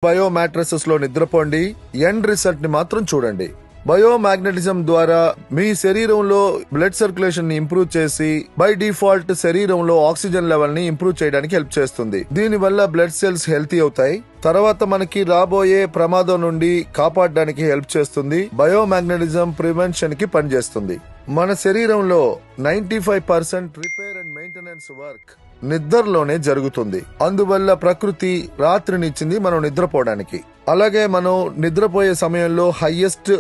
Bio mattresses లో నిద్రపోండి, end result ని మాత్రం చూడండి. బయోమాగ్నెటిజం ద్వారా మీ శరీరంలో బ్లడ్ సర్క్యులేషన్ ని ఇంప్రూవ్ చేసి బై డిఫాల్ట్ శరీరంలో ఆక్సిజన్ లెవెల్ ని ఇంప్రూవ్ చేయడానికి హెల్ప్ చేస్తుంది. దీని వల్ల బ్లడ్ సెల్స్ హెల్తీ అవుతాయి. తర్వాత మనకి రాబోయే ప్రమాదం నుండి కాపాడడానికి హెల్ప్ చేస్తుంది. బయోమాగ్నెటిజం ప్రివెన్షన్ కి పనిచేస్తుంది. మన శరీరంలో 95% రిపేర్ అండ్ మెయింటెనెన్స్ వర్క్ నిద్రలోనే జరుగుతుంది. అందువల్ల ప్రకృతి రాత్రినిచ్చింది మనం నిద్రపోవడానికి. అలాగే మనం నిద్రపోయే సమయంలో హైయెస్ట్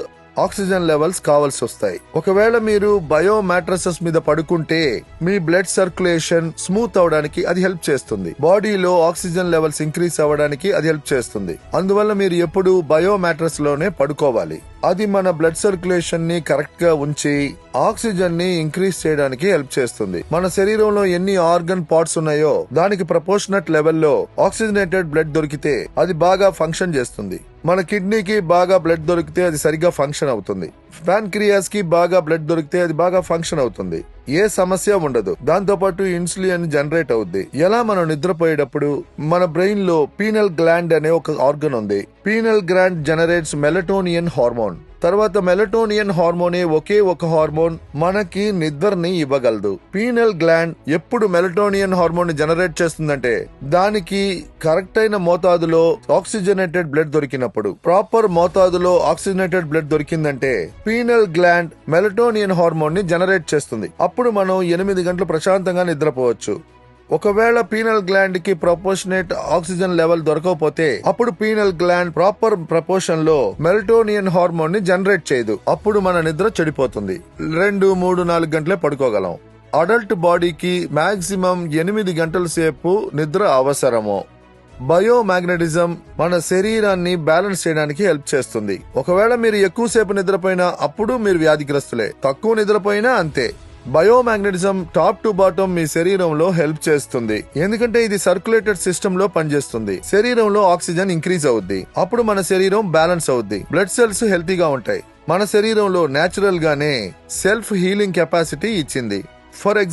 ఆక్సిజన్ లెవెల్స్ కావాల్సి వస్తాయి. ఒకవేళ మీరు బయో మ్యాట్రసెస్ మీద పడుకుంటే మీ బ్లడ్ సర్క్యులేషన్ స్మూత్ అవడానికి అది హెల్ప్ చేస్తుంది. బాడీలో ఆక్సిజన్ లెవెల్స్ ఇంక్రీజ్ అవ్వడానికి అది హెల్ప్ చేస్తుంది. అందువల్ల మీరు ఎప్పుడు బయో మ్యాట్రస్ లోనే పడుకోవాలి. అది మన బ్లడ్ సర్క్యులేషన్ ని కరెక్ట్ గా ఉంచి ఆక్సిజన్ ని ఇంక్రీజ్ చేయడానికి హెల్ప్ చేస్తుంది. మన శరీరంలో ఎన్ని ఆర్గన్ పార్ట్స్ ఉన్నాయో దానికి ప్రపోర్షనట్ లెవెల్లో ఆక్సిజనేటెడ్ బ్లడ్ దొరికితే అది బాగా ఫంక్షన్ చేస్తుంది. మన కిడ్నీకి బాగా బ్లడ్ దొరికితే అది సరిగ్గా ఫంక్షన్ అవుతుంది. ప్యాన్క్రియాస్ కి బాగా బ్లడ్ దొరికితే అది బాగా ఫంక్షన్ అవుతుంది. ఏ సమస్య ఉండదు. దాంతో పాటు ఇన్సులిన్ జనరేట్ అవుద్ది. ఎలా మనం నిద్రపోయేటప్పుడు మన బ్రెయిన్ లో పీనల్ గ్లాండ్ అనే ఒక ఆర్గన్ ఉంది. Pineal gland generates melatonin hormone. తర్వాత మెలటోనియన్ హార్మోనే ఒకే ఒక హార్మోన్ మనకి నిద్రని ఇవ్వగలదు. పీనల్ గ్లాండ్ ఎప్పుడు మెలటోనియన్ హార్మోన్ ని జనరేట్ చేస్తుందంటే దానికి కరెక్ట్ అయిన మోతాదులో ఆక్సిజనేటెడ్ బ్లడ్ దొరికినప్పుడు, ప్రాపర్ మోతాదులో ఆక్సిజనేటెడ్ బ్లడ్ దొరికిందంటే పీనల్ గ్లాండ్ మెలటోనియన్ హార్మోన్ ని జనరేట్ చేస్తుంది. అప్పుడు మనం 8 గంటలు ప్రశాంతంగా నిద్రపోవచ్చు. ఒకవేళ పీనల్ గ్లాండ్ కి ప్రపోర్షనేట్ ఆక్సిజన్ లెవెల్ దొరకకపోతే అప్పుడు పీనల్ గ్లాండ్ ప్రాపర్ ప్రపోర్షన్ లో మెలటోనియన్ హార్మోన్ ని జనరేట్ చేయదు. అప్పుడు మన నిద్ర చెడిపోతుంది. 2, 3, 4 గంటలే పడుకోగలం. అడల్ట్ బాడీకి మాక్సిమం 8 గంటల సేపు నిద్ర అవసరము. బయోమాగ్నెటిజం మన శరీరాన్ని బ్యాలెన్స్ చేయడానికి హెల్ప్ చేస్తుంది. ఒకవేళ మీరు ఎక్కువసేపు నిద్రపోయినా అప్పుడు మీరు వ్యాధిగ్రస్తులే. తక్కువ నిద్రపోయినా అంతే. బయోమాగ్నెటిజం టాప్ టు బాటమ్ మీ శరీరంలో హెల్ప్ చేస్తుంది. ఎందుకంటే ఇది సర్క్యులేటెడ్ సిస్టమ్ లో పనిచేస్తుంది. శరీరంలో ఆక్సిజన్ ఇంక్రీజ్ అవుద్ది. అప్పుడు మన శరీరం బ్యాలెన్స్ అవుద్ది. బ్లడ్ సెల్స్ హెల్తీగా ఉంటాయి. మన శరీరంలో నేచురల్ గానే సెల్ఫ్ హీలింగ్ కెపాసిటీ ఇచ్చింది. ఫర్